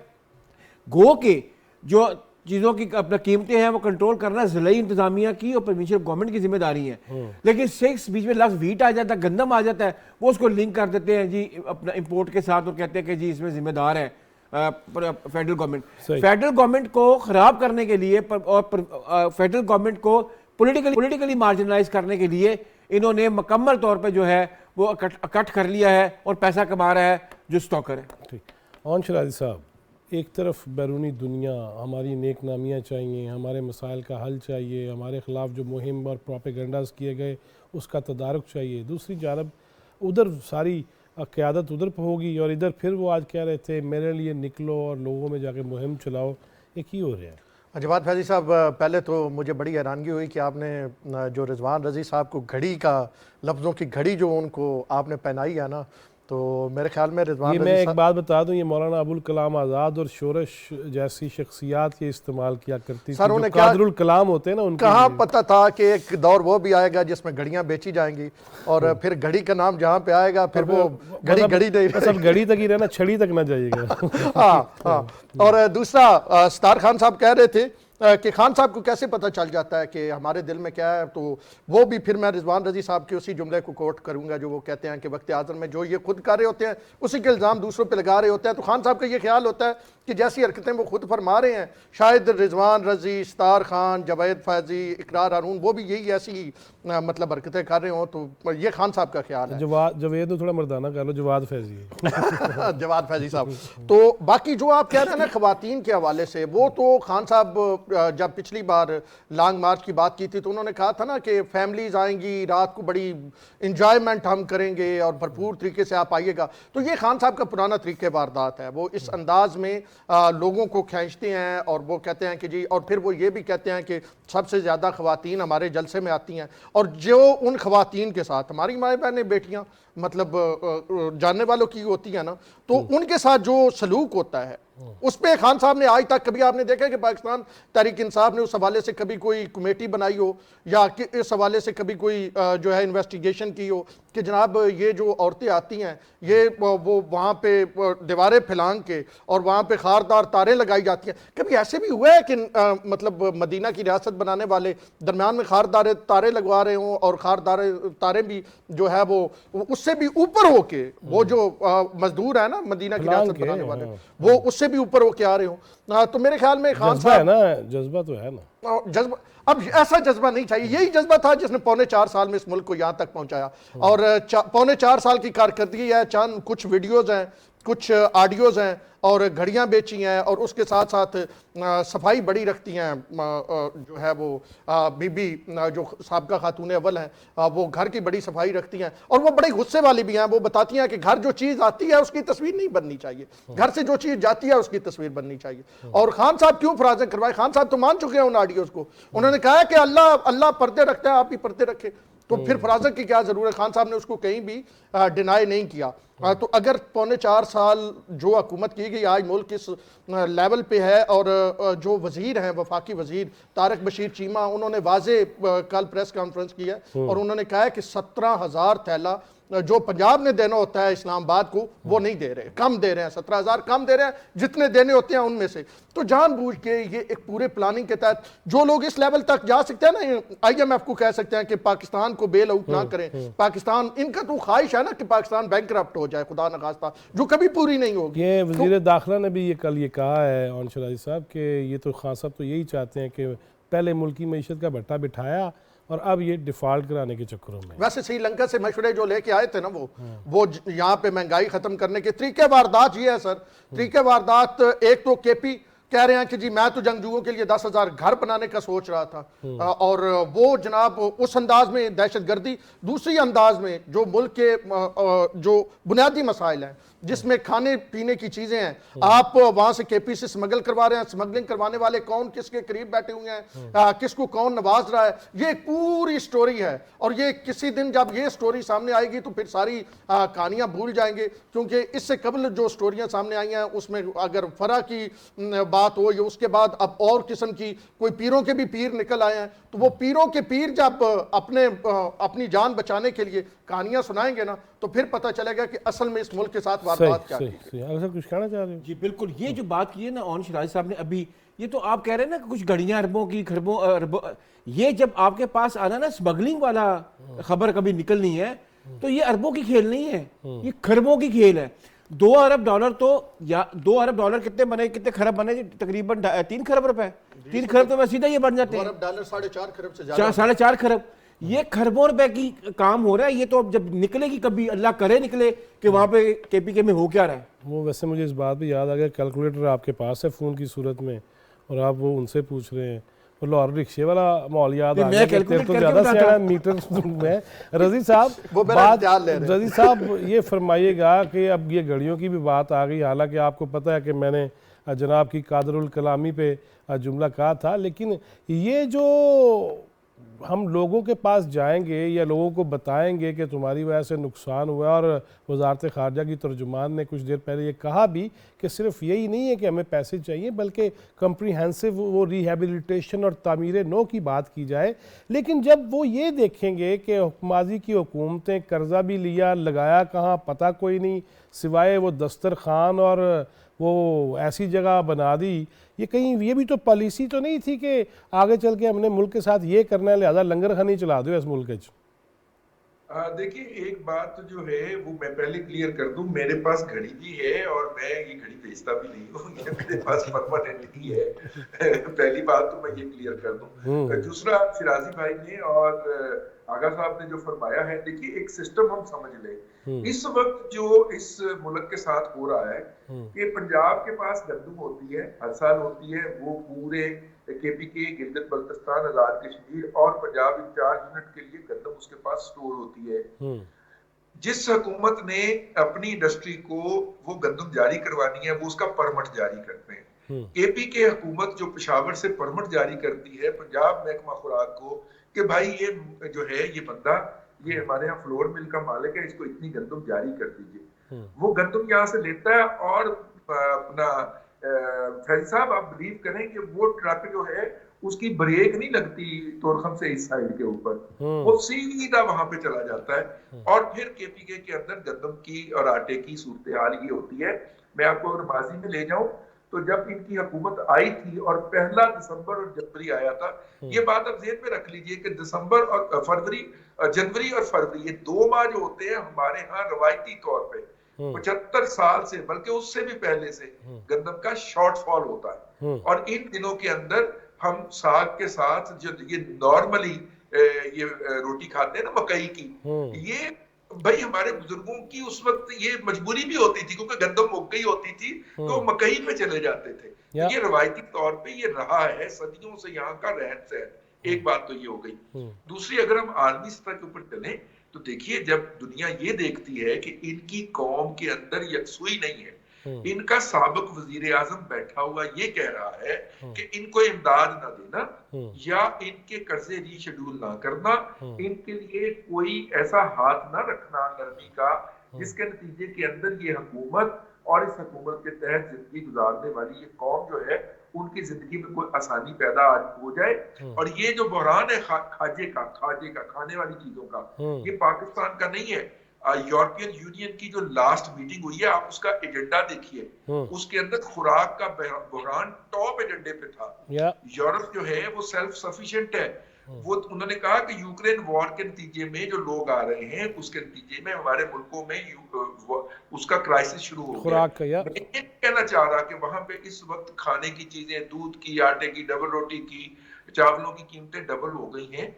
گو کہ جو چیزوں کی اپنا قیمتیں ہیں وہ کنٹرول کرنا ضلعی انتظامیہ کی اور پروونشل گورنمنٹ کی ذمہ داری ہے. لیکن بیچ میں لفظ ویٹ آ جاتا ہے، گندم آ جاتا ہے، وہ اس کو لنک کر دیتے ہیں جی اپنا امپورٹ کے ساتھ اور کہتے ہیں کہ جی اس میں ذمہ دار ہے فیڈرل گورنمنٹ. فیڈرل گورنمنٹ کو خراب کرنے کے لیے اور فیڈرل گورنمنٹ کو پولیٹیکلی مارجنلائز کرنے کے لیے انہوں نے مکمل طور پہ جو ہے وہ اکٹھ کر لیا ہے اور پیسہ کما رہا ہے جو سٹاکر ہے. اون شرازی صاحب، ایک طرف بیرونی دنیا ہماری نیک نامیاں چاہیے، ہمارے مسائل کا حل چاہیے، ہمارے خلاف جو مہم اور پروپیگنڈاز کیے گئے اس کا تدارک چاہیے، دوسری جانب ادھر ساری قیادت ادھر پہ ہوگی اور ادھر پھر وہ آج کہہ رہے تھے میرے لیے نکلو اور لوگوں میں جا کے مہم چلاؤ، ایک ہی ہو رہا ہے۔ جواد فیضی صاحب، پہلے تو مجھے بڑی حیرانگی ہوئی کہ آپ نے جو رضوان رضی صاحب کو گھڑی کا، لفظوں کی گھڑی جو ان کو آپ نے پہنائی ہے نا، تو میرے خیال میں رضوان یہ رضی میں ایک صاحب بات بتا دوں، یہ مولانا ابوالکلام آزاد اور شورش جیسی شخصیات کے استعمال کیا کرتی سر، تھی، انہیں جو قادر الکلام ہوتے ہیں نا، ان کہاں پتہ تھا کہ ایک دور وہ بھی آئے گا جس میں گھڑیاں بیچی جائیں گی، اور پھر گھڑی کا نام جہاں پہ آئے گا پھر وہ گھڑی گھڑی نہیں بس اب گھڑی تک ہی رہنا، چھڑی تک نہ جائیے گا۔ ہاں۔ اور دوسرا، ستار خان صاحب کہہ رہے تھے کہ خان صاحب کو کیسے پتہ چل جاتا ہے کہ ہمارے دل میں کیا ہے، تو وہ بھی پھر میں رضوان رضی صاحب کے اسی جملے کو کوٹ کروں گا جو وہ کہتے ہیں کہ وقت حاضر میں جو یہ خود کر رہے ہوتے ہیں اسی کے الزام دوسروں پہ لگا رہے ہوتے ہیں۔ تو خان صاحب کا یہ خیال ہوتا ہے کہ جیسی حرکتیں وہ خود فرما رہے ہیں، شاید رضوان رضی، ستار خان، جاوید فیضی، اقرار ہارون، وہ بھی یہی ایسی مطلب حرکتیں کر رہے ہوں۔ تو یہ خان صاحب کا خیال ہے۔ جاوید تو تھوڑا مردانہ کر لو، جواد فیضی ہے۔ جواد فیضی صاحب۔ تو باقی جو آپ کہہ رہے ہیں نا خواتین کے حوالے سے، وہ تو خان صاحب جب پچھلی بار لانگ مارچ کی بات کی تھی تو انہوں نے کہا تھا نا کہ فیملیز آئیں گی، رات کو بڑی انجوائمنٹ ہم کریں گے اور بھرپور طریقے سے آپ آئیے گا۔ تو یہ خان صاحب کا پرانا طریقہ واردات ہے، وہ اس انداز میں لوگوں کو کھینچتے ہیں اور وہ کہتے ہیں کہ جی، اور پھر وہ یہ بھی کہتے ہیں کہ سب سے زیادہ خواتین ہمارے جلسے میں آتی ہیں، اور جو ان خواتین کے ساتھ ہماری مائیں بہنیں بیٹیاں مطلب جاننے والوں کی ہوتی ہیں نا، تو ان کے ساتھ جو سلوک ہوتا ہے اس پہ خان صاحب نے آج تک کبھی آپ نے دیکھا کہ پاکستان تحریک انصاف نے اس حوالے سے کبھی کوئی کمیٹی بنائی ہو یا اس حوالے سے کبھی کوئی جو ہے انویسٹیگیشن کی ہو کہ جناب یہ جو عورتیں آتی ہیں یہ وہ وہاں پہ دیواریں پھیلانگ کے اور وہاں پہ خاردار تاریں لگائی جاتی ہیں؟ کبھی ایسے بھی ہوا ہے کہ مطلب مدینہ کی ریاست بنانے والے درمیان میں خاردار تارے لگوا رہے ہوں اور خاردار تاریں بھی جو ہے وہ اس سے بھی اوپر ہو کے، وہ جو مزدور ہے نا مدینہ کی ریاست بنانے والے، وہ اس سے بھی اوپر ہو کے آ رہے ہوں؟ تو میرے خیال میں خان جذبہ ہے نا، جذبہ تو ہے نا، جذبہ اب ایسا جذبہ نہیں چاہیے۔ یہی جذبہ تھا جس نے 4.25 سال میں اس ملک کو یہاں تک پہنچایا، اور 4.25 سال کی کارکردگی ہے، چند کچھ ویڈیوز ہیں، کچھ آڈیوز ہیں اور گھڑیاں بیچی ہیں، اور اس کے ساتھ ساتھ صفائی بڑی رکھتی ہیں، جو ہے وہ بی بی جو سابقہ خاتون اول ہیں، وہ گھر کی بڑی صفائی رکھتی ہیں، اور وہ بڑے غصے والی بھی ہیں۔ وہ بتاتی ہیں کہ گھر جو چیز آتی ہے اس کی تصویر نہیں بننی چاہیے، گھر سے جو چیز جاتی ہے اس کی تصویر بننی چاہیے۔ اور خان صاحب کیوں فرازیں کروائے؟ خان صاحب تو مان چکے ہیں ان آڈیوز کو، انہوں نے کہا ہے کہ اللہ پردے رکھتا ہے، آپ بھی پردے رکھے، تو پھر فرازت کی کیا ضرورت؟ خان صاحب نے اس کو کہیں بھی ڈینائی نہیں کیا۔ تو اگر 4.25 سال جو حکومت کی گئی، آج ملک اس لیول پہ ہے، اور جو وزیر ہیں وفاقی وزیر طارق بشیر چیمہ، انہوں نے واضح کل پریس کانفرنس کی ہے اور انہوں نے کہا ہے کہ 17,000 تھیلا جو پنجاب نے دینا ہوتا ہے اسلام آباد کو وہ نہیں دے رہے، کم دے رہے ہیں، 17,000 کم دے رہے ہیں جتنے دینے ہوتے ہیں ان میں سے۔ تو جان بوجھ کے یہ ایک پورے پلاننگ کے تحت جو لوگ اس لیول تک جا سکتے ہیں نا، IMF کو کہہ سکتے ہیں کہ پاکستان کو بیل آؤٹ نہ کریں، پاکستان، ان کا تو خواہش ہے نا کہ پاکستان بینکرپٹ ہو جائے خدا نخواستہ، جو کبھی پوری نہیں ہوگی۔ یہ وزیر داخلہ نے بھی یہ کل یہ کہا ہے عون شرازی صاحب کہ یہ تو خان صاحب تو یہی چاہتے ہیں کہ پہلے ملکی معیشت کا بھٹا بٹھایا اور اب یہ ڈیفالٹ کرانے کے چکروں میں۔ ویسے سری لنکا سے مشورے جو لے کے آئے تھے نا وہ یہاں پہ مہنگائی ختم کرنے کے طریقے واردات یہ ہے سر، طریقے واردات ایک تو کے پی کہہ رہے ہیں کہ جی میں تو جنگجوؤں کے لیے 10,000 گھر بنانے کا سوچ رہا تھا، اور وہ جناب اس انداز میں دہشت گردی، دوسری انداز میں جو ملک کے جو بنیادی مسائل ہیں جس میں کھانے پینے کی چیزیں ہیں، آپ وہاں سے کے پی سے سمگل کروا رہے ہیں، سمگلنگ کروانے والے کون کس کے قریب بیٹھے ہوئے ہیں، کس کو کون نواز رہا ہے، یہ ایک پوری سٹوری ہے۔ اور یہ کسی دن جب یہ سٹوری سامنے آئے گی تو پھر ساری کہانیاں بھول جائیں گے، کیونکہ اس سے قبل جو سٹوریاں سامنے آئی ہیں اس میں اگر فرا کی بات ہو یا اس کے بعد اب اور قسم کی کوئی پیروں کے بھی پیر نکل آئے ہیں، تو وہ پیروں کے پیر جب اپنی جان بچانے کے لیے کہانیاں سنائیں گے نا تو پھر پتہ چلے گا کہ اصل میں اس ملک کے ساتھ واردات کیا کی۔ اگر کچھ کہنا چاہ رہے ہیں؟ جی بالکل، یہ جو بات کی ہے نا عون شرازی صاحب نے ابھی، یہ تو آپ کہہ رہے ہیں نا کہ کچھ گھڑیاں اربوں کی اربوں، یہ جب آپ کے پاس آنا نا اسمگلنگ والا خبر کبھی نکلنی ہے تو یہ اربوں کی کھیل نہیں ہے، یہ خربوں کی کھیل ہے۔ 2 ارب ڈالر تو، یا 2 ارب ڈالر کتنے بنے، کتنے خرب بنے؟ تقریباً 3 خرب روپے، 3 خرب تو میں سیدھا یہ بن جاتے ہیں، 2 ارب ڈالر 4.5 خرب سے زیادہ، 4.5 خرب۔ یہ کھربوں روپے کی کام ہو رہا ہے. یہ تو اب جب نکلے گی کبھی, اللہ کرے نکلے, کہ وہاں پہ کے پی کے میں ہو کیا رہا ہے. وہ ویسے مجھے اس بات پہ یاد آ گیا, کیلکولیٹر آپ کے پاس ہے فون کی صورت میں, اور آپ وہ ان سے پوچھ رہے ہیں, اور لاہور رکشے والا ماحول یاد آ گیا کہ تیرے تو زیادہ سیاح میٹر میں. رضی صاحب یہ فرمائیے گا کہ اب یہ گھڑیوں کی بھی بات آ گئی, حالانکہ آپ کو پتہ ہے کہ میں نے جناب کی قادر الکلامی پہ جملہ کہا تھا, لیکن یہ جو ہم لوگوں کے پاس جائیں گے یا لوگوں کو بتائیں گے کہ تمہاری وجہ سے نقصان ہوا, اور وزارت خارجہ کی ترجمان نے کچھ دیر پہلے یہ کہا بھی کہ صرف یہی نہیں ہے کہ ہمیں پیسے چاہیے, بلکہ کمپریہنسو وہ ریہیبلیٹیشن اور تعمیر نو کی بات کی جائے. لیکن جب وہ یہ دیکھیں گے کہ ماضی کی حکومتیں قرضہ بھی لیا, لگایا کہاں پتہ کوئی نہیں, سوائے وہ دسترخوان اور وہ ایسی جگہ بنا دی, یہ کہیں یہ بھی تو پالیسی تو نہیں تھی کہ آگے چل کے ہم نے ملک کے ساتھ یہ کرنا ہے لہذا لنگر خانی چلا دو اس ملک چ. دیکھیں ایک بات جو ہے وہ میں پہلے کلیئر کر دوں, میرے پاس گھڑی بھی ہے اور میں یہ گھڑی بیچتا بھی نہیں ہوں, یہ میرے پاس پرماننٹ ہی ہے. پہلی بات تو میں یہ کلیئر کر دوں. دوسرا شرازی بھائی نے اور آغا صاحب نے جو فرمایا ہے, دیکھیے ایک سسٹم ہم سمجھ لیں. اس وقت جو اس ملک کے ساتھ ہو رہا ہے کہ پنجاب کے پاس گندم ہوتی ہے, ہر سال ہوتی ہے, وہ پورے کے پی کے, گلگت بلتستان, آزاد کشمیر اور پنجاب انچارج یونٹ کے لیے گندم اس کے پاس سٹور ہوتی ہے. جس حکومت نے اپنی انڈسٹری کو وہ گندم جاری کروانی ہے وہ اس کا پرمٹ جاری کرتے ہیں. کے پی کے حکومت جو پشاور سے پرمٹ جاری کرتی ہے پنجاب محکمہ خوراک کو کہ بھائی یہ جو ہے یہ بندہ یہ ہمارے یہاں فلور مل کا مالک ہے, اس کو اتنی گندم جاری کر دیجئے. وہ گندم یہاں سے لیتا ہے اور اپنا فیض صاحب آپ بلیو کریں کہ وہ ٹرک جو ہے اس کی بریک نہیں لگتی تورخم سے اس سائیڈ کے اوپر, وہ سیدھا وہاں پہ چلا جاتا ہے. اور پھر کے پی کے اندر گندم کی اور آٹے کی صورتحال یہ ہوتی ہے. میں آپ کو اگر ماضی میں لے جاؤں تو جب ان کی حکومت آئی تھی اور 1 دسمبر اور جنوری آیا تھا, یہ بات اب ذہن میں رکھ لیجئے کہ دسمبر اور فروری, جنوری اور فروری یہ 2 ماہ جو ہوتے ہیں ہمارے ہاں روایتی طور پہ 75 سال سے بلکہ اس سے بھی پہلے سے گندم کا شارٹ فال ہوتا ہے. اور ان دنوں کے اندر ہم ساگ کے ساتھ جو یہ نارملی یہ روٹی کھاتے ہیں نا مکئی کی, یہ بھائی ہمارے بزرگوں کی اس وقت یہ مجبوری بھی ہوتی تھی کیونکہ گندم اگ گئی ہوتی تھی تو مکئی پہ چلے جاتے تھے. یہ روایتی طور پہ یہ رہا ہے صدیوں سے یہاں کا رہن سہن. ایک بات تو یہ ہو گئی. دوسری اگر ہم عالمی سطح کے اوپر چلیں تو دیکھیے جب دنیا یہ دیکھتی ہے کہ ان کی قوم کے اندر یکسوئی نہیں ہے, ان کا سابق وزیر اعظم بیٹھا ہوا یہ کہہ رہا ہے کہ ان کو امداد نہ دینا یا ان کے قرضے ری شیڈول نہ کرنا, ان کے لیے کوئی ایسا ہاتھ نہ رکھنا نرمی کا جس کے نتیجے کے اندر یہ حکومت اور اس حکومت کے تحت زندگی گزارنے والی یہ قوم جو ہے ان کی زندگی میں کوئی آسانی پیدا ہو جائے. اور یہ جو بحران ہے کھاجے کا کھانے والی چیزوں کا, یہ پاکستان کا نہیں ہے. یورپین یونین کی جو لاسٹ میٹنگ ہوئی ہے آپ اس کا ایجنڈا دیکھیے, اس کے اندر خوراک کا بحران ٹاپ ایجنڈے پہ تھا. یورپ جو ہے وہ سیلف سفیشینٹ ہے. وہ انہوں نے کہا کہ یوکرین وار کے نتیجے میں جو لوگ آ رہے ہیں اس کے نتیجے میں ہمارے ملکوں میں اس کا کرائسس شروع ہو گیا. میں یہ کہنا چاہ رہا کہ وہاں پہ اس وقت کھانے کی چیزیں, دودھ کی, آٹے کی, ڈبل روٹی کی, چاولوں کی قیمتیں ڈبل ہو گئی ہیں.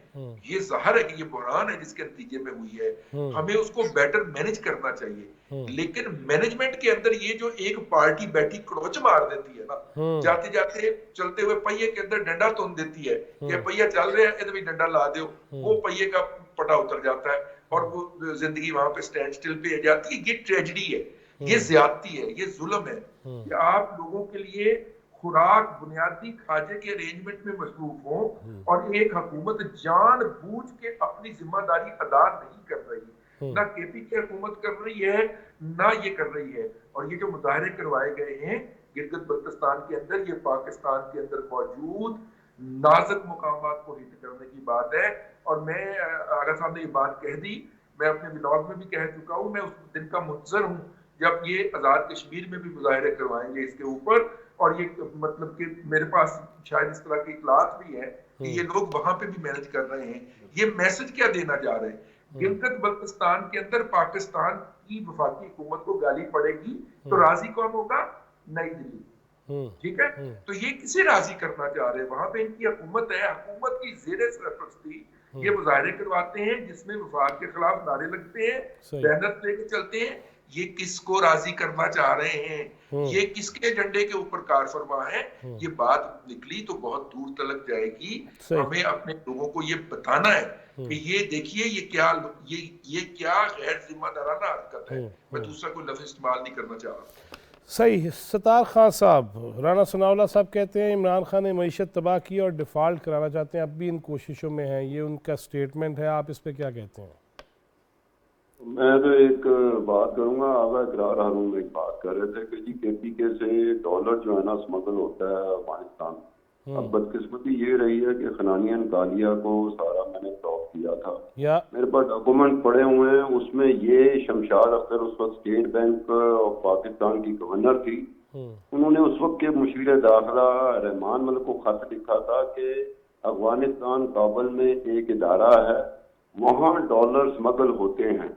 یہ ظاہر ہے کہ یہ بحران ہے جس کے نتیجے میں ہوئی ہے. ہمیں اس کو بیٹر مینج کرنا چاہیے. لیکن مینجمنٹ کے اندر یہ جو ایک پارٹی بیٹھی کڑوچ مار دیتی ہے نا, جاتے جاتے چلتے ہوئے پہیے کے اندر ڈنڈا تون دیتی ہے کہ پہیہ چل رہا ہے ادھر بھی ڈنڈا لا دیو, وہ پہیے کا پٹا اتر جاتا ہے اور وہ زندگی وہاں پہ سٹینڈ سٹل پہ جاتی ہے. یہ ٹریجڈی ہے, یہ زیادتی ہے, یہ ظلم ہے کہ آپ لوگوں کے لیے خوراک بنیادی کھاجے کے ارینجمنٹ میں مصروف ہوں اور ایک حکومت جان بوجھ کے اپنی ذمہ داری ادا نہیں کر رہی. نہ کے پی کی حکومت کر رہی ہے نہ یہ کر رہی ہے. اور یہ جو مظاہرے کروائے گئے ہیں گلگت بلتستان کے اندر, یہ پاکستان کے اندر موجود نازک مقامات کو ہٹ کرنے کی بات ہے. اور میں آغا صاحب نے یہ بات کہہ دی, میں اپنے ولاگ میں بھی کہہ چکا ہوں, میں اس دن کا منتظر ہوں جب یہ آزاد کشمیر میں بھی مظاہرے کروائیں گے اس کے اوپر. اور یہ مطلب کہ میرے پاس شاید اس طرح کی اطلاعات بھی ہے کہ یہ لوگ وہاں پہ بھی مینج کر رہے ہیں. یہ میسج کیا دینا جا رہے ہیں, گلگت بلتستان کے اندر پاکستان کی وفاقی حکومت کو گالی پڑے گی تو راضی کون ہوگا؟ نئی دلی. ٹھیک ہے, تو یہ کسے راضی کرنا چاہ رہے ہیں؟ وہاں پہ ان کی حکومت ہے, حکومت کی زیر سرپرستی یہ مظاہرے کرواتے ہیں جس میں وفاق کے خلاف نعرے لگتے ہیں, بینر لے کے چلتے ہیں. یہ کس کو راضی کرنا چاہ رہے ہیں, یہ کس کے ایجنڈے کے اوپر کار فرما ہے؟ یہ بات نکلی تو بہت دور تلک جائے گی. ہمیں اپنے لوگوں کو یہ بتانا ہے کہ یہ دیکھیے یہ کیا غیر ذمہ دارانہ حرکت ہے. میں دوسرا کوئی لفظ استعمال نہیں کرنا چاہ رہا. صحیح. ستار خان صاحب, رانا ثناء اللہ صاحب کہتے ہیں عمران خان نے معیشت تباہ کی اور ڈیفالٹ کرانا چاہتے ہیں, اب بھی ان کوششوں میں ہیں, یہ ان کا سٹیٹمنٹ ہے, آپ اس پہ کیا کہتے ہیں؟ میں تو ایک بات کروں گا. آغا اقرار ہارون ایک بات کر رہے تھے کہ جی کے پی کے سے ڈالر جو ہے نا اسمگل ہوتا ہے افغانستان. اب بدقسمتی یہ رہی ہے کہ خنانین کالیا کو سارا میں نے ٹاپ کیا تھا. میرے پاس ڈاکومنٹ پڑے ہوئے ہیں, اس میں یہ شمشاد اختر اس وقت اسٹیٹ بینک آف پاکستان کی گورنر تھی, انہوں نے اس وقت کے مشیر داخلہ رحمان ملک کو خط لکھا تھا کہ افغانستان کابل میں ایک ادارہ ہے, وہاں ڈالر اسمگل ہوتے ہیں.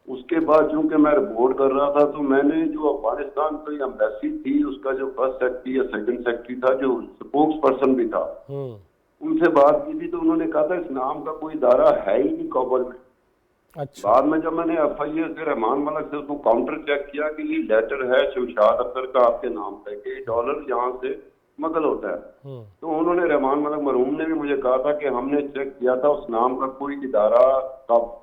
اس کے بعد چونکہ میں رپورٹ کر رہا تھا تو میں نے جو افغانستان کی ایمبیسی تھی اس کا جو فرسٹ سیکرٹری یا سیکنڈ سیکرٹری تھا, جو اسپوکس پرسن بھی تھا, ان سے بات کی تھی تو انہوں نے کہا تھا اس نام کا کوئی ادارہ ہے ہی نہیں کابل میں. بعد میں جب میں نے ایف آئی اے سے رحمان ملک سے اس کو کاؤنٹر چیک کیا کہ یہ لیٹر ہے شمشاد اختر کا آپ کے نام پہ کہ ڈالر یہاں سے اسمگل ہوتا ہے, تو انہوں نے رحمان ملک مرحوم نے بھی مجھے کہا تھا کہ ہم نے چیک کیا تھا اس نام کا کوئی ادارہ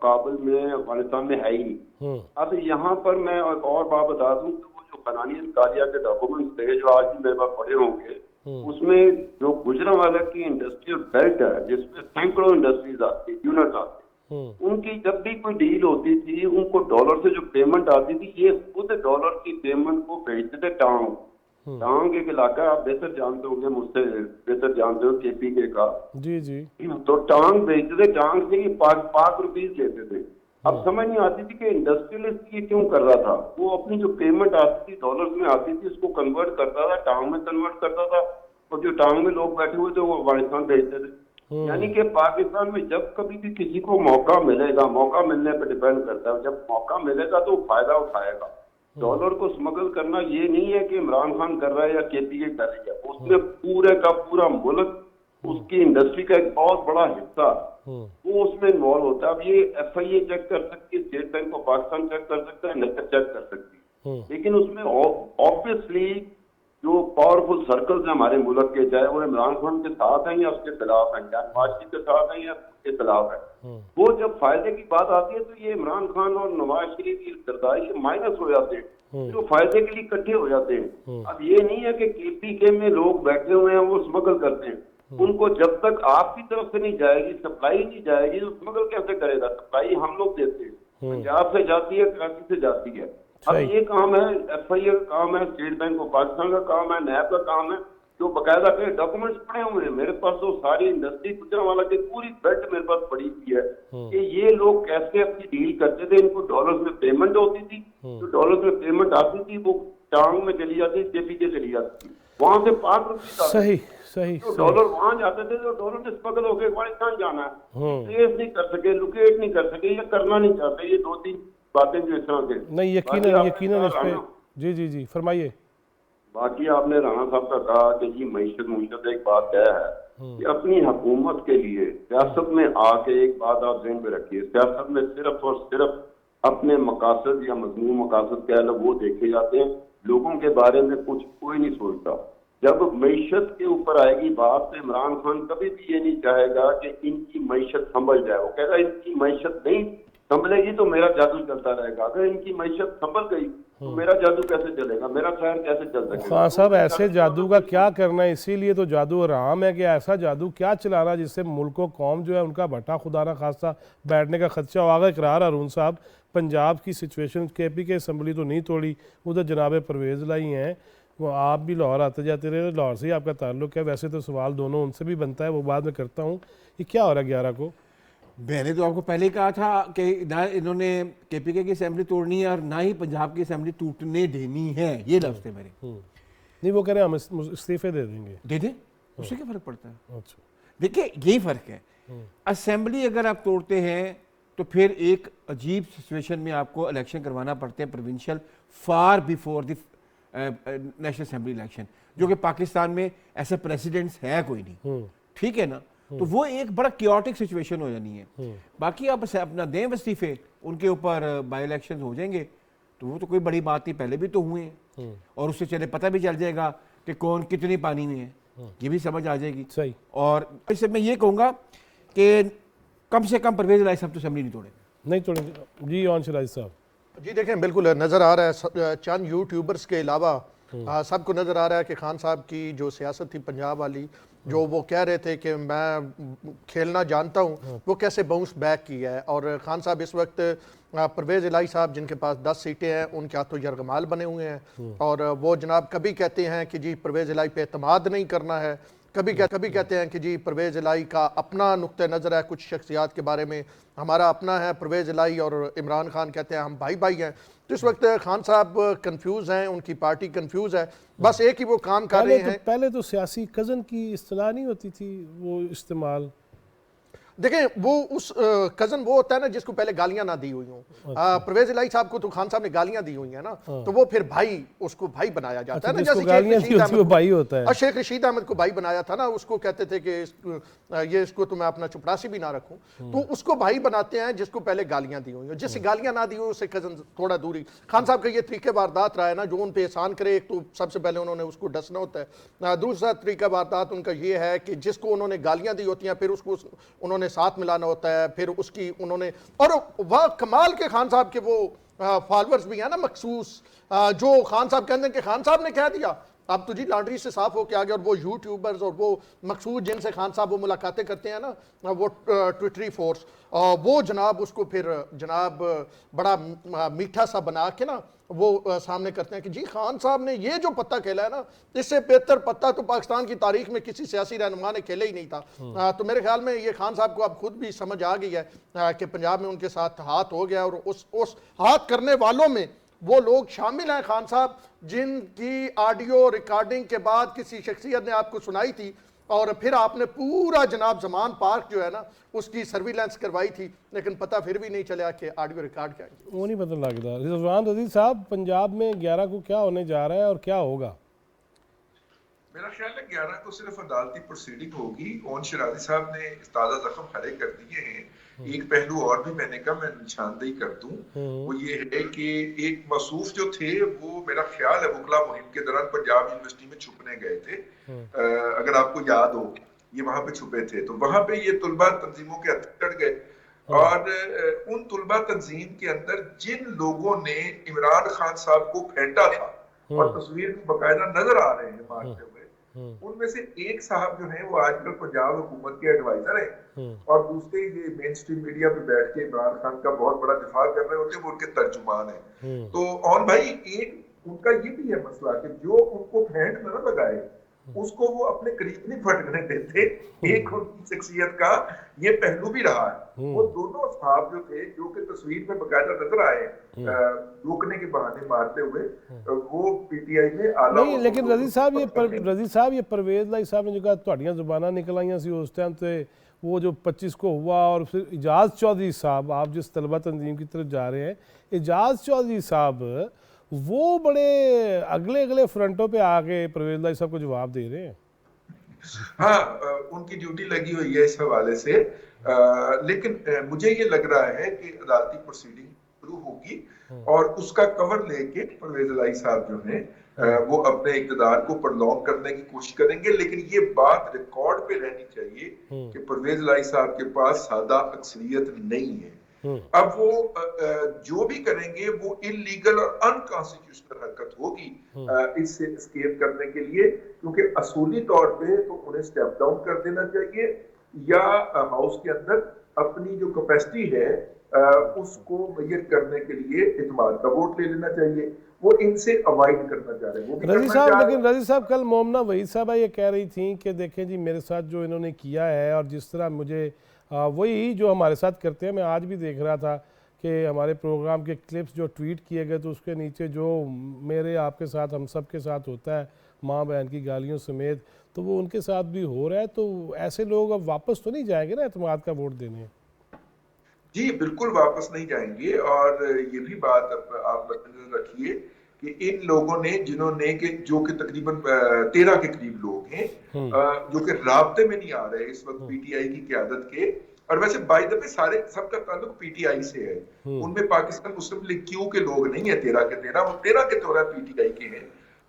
کابل میں افغانستان میں ہے ہی نہیں. اب یہاں پر میں ایک اور بات بتا دوں کہ وہ جو خنانین کالیا کے ڈاکومنٹس تھے جو آج بھی میرے پاس پڑے ہوں گے, اس میں جو گجرانوالہ کی انڈسٹریل بیلٹ ہے جس میں سینکڑوں انڈسٹریز آتی یونٹ آتی, ان کی جب بھی کوئی ڈیل ہوتی تھی ان کو ڈالر سے جو پیمنٹ آتی تھی یہ خود ڈالر کی پیمنٹ کو بھیجتے تھے ٹانگ ایک علاقہ آپ بہتر جانتے ہوں گے, مجھ سے بہتر جانتے ہو کے پی کے کا. جی تو ٹانگ بھیجتے تھے, ٹانگ سے یہ 5 روپیز لیتے تھے. اب سمجھ نہیں آتی تھی کہ انڈسٹریلسٹ یہ کیوں کر رہا تھا, وہ اپنی جو پیمنٹ آتی تھی ڈالرز میں آتی تھی اس کو کنورٹ کرتا تھا, ٹانگ میں کنورٹ کرتا تھا, اور جو ٹانگ میں لوگ بیٹھے ہوئے تھے وہ افغانستان بھیجتے تھے. یعنی کہ پاکستان میں جب کبھی بھی کسی کو موقع ملے گا, موقع ملنے پہ ڈیپینڈ کرتا ہے, جب موقع ملے گا تو فائدہ اٹھائے گا. ڈالر کو اسمگل کرنا یہ نہیں ہے کہ عمران خان کر رہا ہے یا کے پی کے کر رہی ہے, اس میں پورے کا پورا ملک اس کی انڈسٹری کا ایک بہت بڑا حصہ وہ اس میں انوالو ہوتا ہے. اب یہ ایف آئی اے چیک کر سکتی ہے, state bank of Pakistan check کر سکتا ہے, نیٹ چیک کر سکتی ہے, لیکن اس میں آبویسلی جو پاورفل سرکلز ہیں ہمارے ملک کے, چاہے وہ عمران خان کے ساتھ ہیں یا اس کے خلاف ہیں, چاہے نواز شریف کے ساتھ ہیں یا اس کے خلاف ہیں, وہ جب فائدے کی بات آتی ہے تو یہ عمران خان اور نواز شریف کی کرداری مائنس ہو جاتے ہیں, جو فائدے کے لیے اکٹھے ہو جاتے ہیں. اب یہ نہیں ہے کہ کے پی کے میں لوگ بیٹھے ہوئے ہیں وہ اسمگل کرتے ہیں, ان کو جب تک آپ کی طرف سے نہیں جائے گی, سپلائی نہیں جائے گی, تو اسمگل کیسے کرے گا؟ سپلائی ہم لوگ دیتے ہیں, پنجاب سے جاتی ہے, کراچی سے جاتی ہے. اب یہ کام ہے ایف آئی اے کا کام ہے, اسٹیٹ بینک آف پاکستان کا کام ہے, نیب کا کام ہے, جو باقاعدہ کے ڈاکومنٹس پڑے ہوئے ہیں میرے پاس. تو ساری انڈسٹری گجرانوالہ کی پوری بیلٹ میرے پاس پڑی ہوئی ہے کہ یہ لوگ کیسے اپنی ڈیل کرتے تھے. ان کو ڈالرز میں پیمنٹ ہوتی تھی, جو ڈالرز میں پیمنٹ آتی تھی وہ ٹانگ میں چلی جاتی, کے پی کے چلی جاتی تھی, وہاں سے 5 روپیے ڈالر وہاں جاتے تھے. جو ڈالر سے اسمگل ہو کے افغانستان جانا ہے, ٹریس نہیں کر سکے, لوکیٹ نہیں کر سکے, یا کرنا نہیں چاہتے. یہ 2-3 باتیں جو اس طرح کے نہیں یقیناً اس پہ جی فرمائیے. باقی آپ نے رانا صاحب کا کہا کہ جی معیشت ایک بات طے ہے کہ اپنی حکومت کے لیے سیاست میں آ کے ایک بات آپ ذہن میں رکھیے, سیاست میں صرف اور صرف اپنے مقاصد یا مضمون مقاصد کہہ لو وہ دیکھے جاتے ہیں, لوگوں کے بارے میں کچھ کوئی نہیں سوچتا. جب معیشت کے اوپر آئے گی بات تو عمران خان کبھی بھی یہ نہیں چاہے گا کہ ان کی معیشت سنبھل جائے. وہ کہے گا ان کی معیشت نہیں سنبھلے گی تو میرا جادو چلتا رہے گا. اگر ان کی معیشت سنبھل گئی تو میرا جادو کیسے چلے گا, میرا خیر کیسے چل سکے گا؟ خان صاحب ایسے جادو کا کیا کرنا ہے, اسی لیے تو جادو حرام ہے کہ ایسا جادو کیا چلانا جس سے ملک و قوم جو ہے ان کا بھٹا خدا نہ خواستہ بیٹھنے کا خدشہ ہو. آگا اقرار ہارون صاحب, پنجاب کی سچویشن کے پی کے اسمبلی تو نہیں توڑی, ادھر جناب پرویز لائی ہیں, وہ آپ بھی لاہور آتے جاتے رہے, لاہور سے ہی آپ کا تعلق ہے. ویسے تو سوال دونوں ان سے بھی بنتا ہے, وہ بعد میں کرتا ہوں. یہ کیا ہو رہا ہے 11 کو؟ میں نے تو آپ کو پہلے ہی کہا تھا کہ نہ انہوں نے کے پی کے کی اسمبلی توڑنی ہے اور نہ ہی پنجاب کی اسمبلی ٹوٹنے دینی ہے, یہ لفظ تھے میرے. نہیں وہ کہہ رہے ہیں ہم استعفے دے دیں گے. دے دیں, اس سے کیا فرق پڑتا ہے؟ اچھا دیکھیں یہی فرق ہے. اسمبلی اگر آپ توڑتے ہیں تو پھر ایک عجیب سچویشن میں آپ کو الیکشن کروانا پڑتے ہیں provincial for before the national assembly election, جو کہ پاکستان میں ایسا پریسیڈنٹس ہے کوئی نہیں, ٹھیک ہے نا. تو وہ ایک بڑا کیوٹک سچویشن ہو جانی ہے. باقی آپ اپنا دیں وظیفے, ان کے اوپر بائی الیکشن ہو جائیں گے تو وہ تو کوئی بڑی بات نہیں, پہلے بھی تو ہوئے ہیں, اور اس سے چلے پتہ بھی چل جائے گا کہ کون کتنی پانی میں ہے, یہ بھی سمجھ آ جائے گی. صحیح. اور اس سے میں یہ کہوں گا کہ کم سے کم پرویز الہی صاحب تو اسمبلی نہیں توڑیں گے. جی اون شراج صاحب. جی دیکھیں بالکل نظر آ رہا ہے, چند یوٹیوبرز کے علاوہ سب کو نظر آ رہا ہے کہ خان صاحب کی جو سیاست تھی پنجاب والی, جو وہ کہہ رہے تھے کہ میں کھیلنا جانتا ہوں, وہ کیسے باؤنس بیک کیا ہے. اور خان صاحب اس وقت پرویز الہی صاحب جن کے پاس 10 سیٹیں ہیں, ان کے ہاتھوں یرغمال بنے ہوئے ہیں, اور وہ جناب کبھی کہتے ہیں کہ جی پرویز الہی پہ اعتماد نہیں کرنا ہے, کبھی کہتے ہیں کہ جی پرویز الہی کا اپنا نقطہ نظر ہے کچھ شخصیات کے بارے میں, ہمارا اپنا ہے. پرویز الہی اور عمران خان کہتے ہیں ہم بھائی بھائی ہیں. تو اس وقت خان صاحب کنفیوز ہیں, ان کی پارٹی کنفیوز ہے, بس ایک ہی وہ کام کر رہے ہیں. پہلے تو سیاسی کزن کی اصطلاح نہیں ہوتی تھی وہ استعمال. دیکھیں وہ اس کزن وہ ہوتا ہے نا جس کو پہلے گالیاں نہ دی ہوئی ہوں. پرویز الہی صاحب کو تو خان صاحب نے گالیاں دی ہوئی ہیں نا, تو وہ پھر بھائی, اس کو بھائی بنایا جاتا ہے نا, جیسے شیخ رشید احمد کو بھائی بنایا تھا نا, اس کو کہتے تھے کہ یہ اس کو تو میں اپنا چپڑاسی بھی نہ رکھوں, تو اس کو بھائی بناتے ہیں جس کو پہلے گالیاں دی ہوئی ہیں. جس سے گالیاں نہ دی ہوئی اس سے کزن تھوڑا دوری. خان صاحب کا یہ طریقہ واردات رہا ہے نا, جو ان پہ احسان کرے, ایک تو سب سے پہلے انہوں نے اس کو ڈسنا ہوتا ہے. دوسرا طریقہ واردات ان کا یہ ہے کہ جس کو انہوں نے گالیاں دی ہوتی ہیں پھر اس کو انہوں نے ساتھ ملانا ہوتا ہے, پھر اس کی انہوں نے, اور وہ کمال کے خان صاحب کے وہ فالورز بھی ہیں نا مخصوص, جو خان صاحب کہتے ہیں کہ خان صاحب نے کہہ دیا اب تو جی لانڈری سے صاف ہو کے آگے. اور وہ یوٹیوبرز اور وہ مخصوص جن سے خان صاحب وہ ملاقاتیں کرتے ہیں نا, وہ ٹویٹری فورس, وہ جناب اس کو پھر جناب بڑا میٹھا سا بنا کے نا وہ سامنے کرتے ہیں کہ جی خان صاحب نے یہ جو پتہ کھیلا ہے نا, اس سے بہتر پتہ تو پاکستان کی تاریخ میں کسی سیاسی رہنما نے کھیلا ہی نہیں تھا. تو میرے خیال میں یہ خان صاحب کو اب خود بھی سمجھ آ گئی ہے کہ پنجاب میں ان کے ساتھ ہاتھ ہو گیا, اور اس ہاتھ کرنے والوں میں وہ لوگ شامل ہیں خان صاحب جن کی آڈیو ریکارڈنگ کے بعد کسی شخصیت نے آپ کو سنائی تھی, اور پھر آپ نے پورا جناب زمان پارک جو ہے نا اس کی سرویلنس کروائی تھی, لیکن پتہ پھر بھی نہیں چلا کہ آڈیو ریکارڈ کیا ہے. وہ نہیں پتہ لگتا. رضوان رضی صاحب, پنجاب میں 11 کو کیا ہونے جا رہا ہے اور کیا ہوگا؟ میرا خیال ہے 11 کو صرف عدالتی پروسیڈنگ ہوگی. اون شرازی صاحب نے تازہ زخم کھڑے کر دیے ہیں. ایک پہلو اور بھی میں نے کہا میں نشاندہی کر دوں, وہ یہ ہے کہ ایک موصوف جو تھے وہ میرا خیال ہے وکلا مہم کے دوران پنجاب یونیورسٹی میں چھپنے گئے تھے, اگر آپ کو یاد ہو, یہ وہاں پہ چھپے تھے. تو وہاں پہ یہ طلبہ تنظیموں کے ہتھ چڑھ گئے, اور ان طلبہ تنظیم کے اندر جن لوگوں نے عمران خان صاحب کو پھینٹا تھا, اور تصویر بھی باقاعدہ نظر آ رہے ہیں مارتے ہوئے, ان میں سے ایک صاحب جو ہیں وہ آج کل پنجاب حکومت کے ایڈوائزر ہیں, اور دوسرے یہ مین سٹریم میڈیا پہ بیٹھ کے عمران خان کا بہت بڑا دفاع کر رہے ہوتے ہیں, وہ ان کے ترجمان ہیں. تو اون بھائی ایک ان کا یہ بھی ہے مسئلہ کہ جو ان کو پھینٹ نہ لگائے اس کو وہ اپنے قریب نہیں پھٹکنے دیتے. ایک ان کی شخصیت کا یہ پہلو بھی رہا ہے. وہ دونوں صاحب جو تھے جو کہ تصویر میں باقاعدہ نظر آئے روکنے کے بہانے مارتے ہوئے, وہ پی ٹی آئی میں اعلیٰ. نہیں لیکن رضی صاحب یہ پرویز الہی صاحب نے جو کہا تہاڈیاں زباناں نکل آئیاں سی اس ٹائم تے, وہ جو 25 کو ہوا, اور پھر اعجاز چودھری صاحب, آپ جس طلبہ تنظیم کی طرف جا رہے ہیں, اعجاز چودھری صاحب وہ بڑے اگلے فرنٹوں پہ آگے پرویز الہی صاحب کو جواب دے رہے ہیں. ہاں ان کی ڈیوٹی لگی ہوئی ہے اس حوالے سے, لیکن مجھے یہ لگ رہا ہے کہ عدالتی پروسیڈنگ شروع ہوگی, اور اس کا کور لے کے پرویز الہی صاحب جو ہیں وہ اپنے اقتدار کو پرلونگ کرنے کی کوشش کریں گے. لیکن یہ بات ریکارڈ پہ رہنی چاہیے کہ پرویز الہی صاحب کے پاس سادہ اکثریت نہیں ہے. اب وہ جو بھی کریں گے وہ انلیگل اور انکانسٹیٹیوشنل حرکت ہوگی اس سے اسکیپ کرنے کے لیے, کیونکہ اصولی طور پہ تو انہیں سٹیپ ڈاؤن کر دینا چاہیے, یا ہاؤس کے اندر اپنی جو کیپیسٹی ہے اس کو میئر کرنے کے لیے اعتماد کا ووٹ لے لینا چاہیے. وہ ان سے اوائڈ کرنا چاہ رہے ہیں رضی صاحب. لیکن رضی صاحب کل مومنہ وحید صاحبہ یہ کہہ رہی تھیں کہ دیکھیں جی میرے ساتھ جو انہوں نے کیا ہے, اور جس طرح مجھے وہی جو ہمارے ساتھ کرتے ہیں, میں آج بھی دیکھ رہا تھا کہ ہمارے پروگرام کے کلپس جو ٹویٹ کیے گئے تو اس کے نیچے جو میرے آپ کے ساتھ ہم سب کے ساتھ ہوتا ہے ماں بہن کی گالیوں سمیت, تو وہ ان کے ساتھ بھی ہو رہا ہے. تو ایسے لوگ اب واپس تو نہیں جائیں گے نا اعتماد کا ووٹ دینے؟ جی بالکل واپس نہیں جائیں گے, اور یہ بھی بات آپ نظر رکھیے کہ کہ ان لوگوں نے جنہوں نے کہ جو کہ تقریباً 13 کے قریب لوگ ہیں جو کہ رابطے میں نہیں آ رہے اس وقت پی ٹی آئی کی قیادت کے، اور ویسے بائی دا وے سب کا تعلق پی ٹی آئی سے ہے، ان میں پاکستان مسلم لیگ کیو کے لوگ نہیں ہیں 13 کے 13، وہ 13 کے 13 پی ٹی آئی کے ہیں،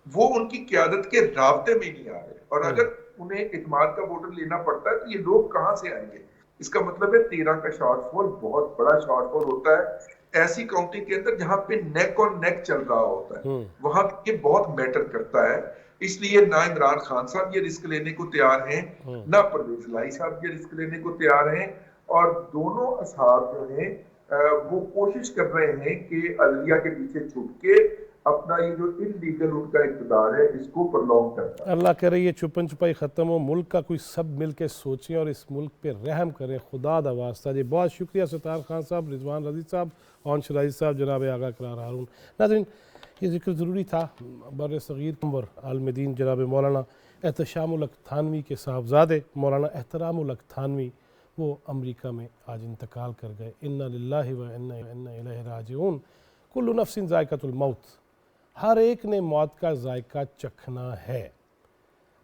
وہ ان کی قیادت کے رابطے میں نہیں آ رہے، اور اگر انہیں اعتماد کا ووٹر لینا پڑتا ہے تو یہ لوگ کہاں سے آئیں گے؟ اس کا مطلب ہے 13 کا شارٹ فال بہت بڑا شارٹ فال ہوتا ہے ایسی کاؤنٹی کے اندر جہاں پہ نیک آن نیک چل رہا ہوتا ہے، وہاں یہ بہت میٹر کرتا ہے۔ اس لیے نہ عمران خان صاحب یہ رسک لینے کو تیار ہیں، نہ پرویز الہی صاحب یہ رسک لینے کو تیار ہیں، اور دونوں اصحاب جو ہیں وہ کوشش کر رہے ہیں کہ عدلیہ کے پیچھے چھپ کے اپنا یہ جو انلیگل ان کا اقتدار ہے اس کو پرلونگ کرتا ہے۔ اللہ کرے یہ چھپن چھپائی ختم ہو، ملک کا کوئی سب مل کے سوچیں اور اس ملک پہ رحم کریں، خدا دا واسطہ جی۔ بہت شکریہ ستار خان صاحب، رضوان رضی صاحب، اون شرائز صاحب، جناب آغا قرار ہارون۔ ناظرین یہ ذکر ضروری تھا بر صغیر انور عالم دین جناب مولانا احتشام الحق تھانوی کے صاحبزادے مولانا احترام الحق تھانوی، وہ امریکہ میں آج انتقال کر گئے۔ انا للہ و انا الیہ راجعون۔ کل نفس ذائقۃ الموت، ہر ایک نے موت کا ذائقہ چکھنا ہے۔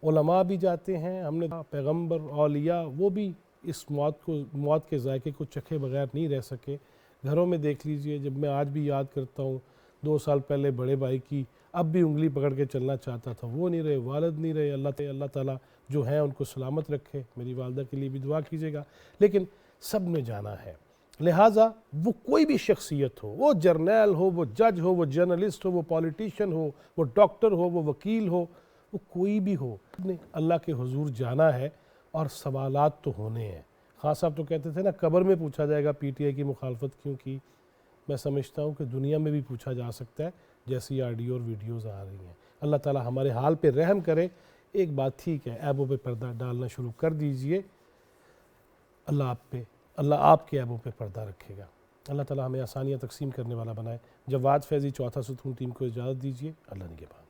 علماء بھی جاتے ہیں، ہم نے پیغمبر اولیاء وہ بھی اس موت کے ذائقے کو چکھے بغیر نہیں رہ سکے۔ گھروں میں دیکھ لیجئے، جب میں آج بھی یاد کرتا ہوں 2 سال پہلے بڑے بھائی کی اب بھی انگلی پکڑ کے چلنا چاہتا تھا، وہ نہیں رہے، والد نہیں رہے، اللہ تعالیٰ جو ہیں ان کو سلامت رکھے، میری والدہ کے لیے بھی دعا کیجیے گا، لیکن سب نے جانا ہے۔ لہٰذا وہ کوئی بھی شخصیت ہو، وہ جرنیل ہو، وہ جج ہو، وہ جرنلسٹ ہو، وہ پولیٹیشین ہو، وہ ڈاکٹر ہو، وہ وکیل ہو، وہ کوئی بھی ہو، نے اللہ کے حضور جانا ہے اور سوالات تو ہونے ہیں۔ خان صاحب تو کہتے تھے نا قبر میں پوچھا جائے گا پی ٹی آئی کی مخالفت کیوں کی، میں سمجھتا ہوں کہ دنیا میں بھی پوچھا جا سکتا ہے جیسی آڈیو اور ویڈیوز آ رہی ہیں۔ اللہ تعالیٰ ہمارے حال پہ رحم کرے۔ ایک بات ٹھیک ہے، عیبوں پہ پردہ ڈالنا شروع کر دیجئے، اللہ آپ کے عیبوں پہ پردہ رکھے گا۔ اللہ تعالیٰ ہمیں آسانیاں تقسیم کرنے والا بنائے۔ جواد فیضی چوتھا ستون ٹیم کو اجازت دیجئے، اللہ نگہبان۔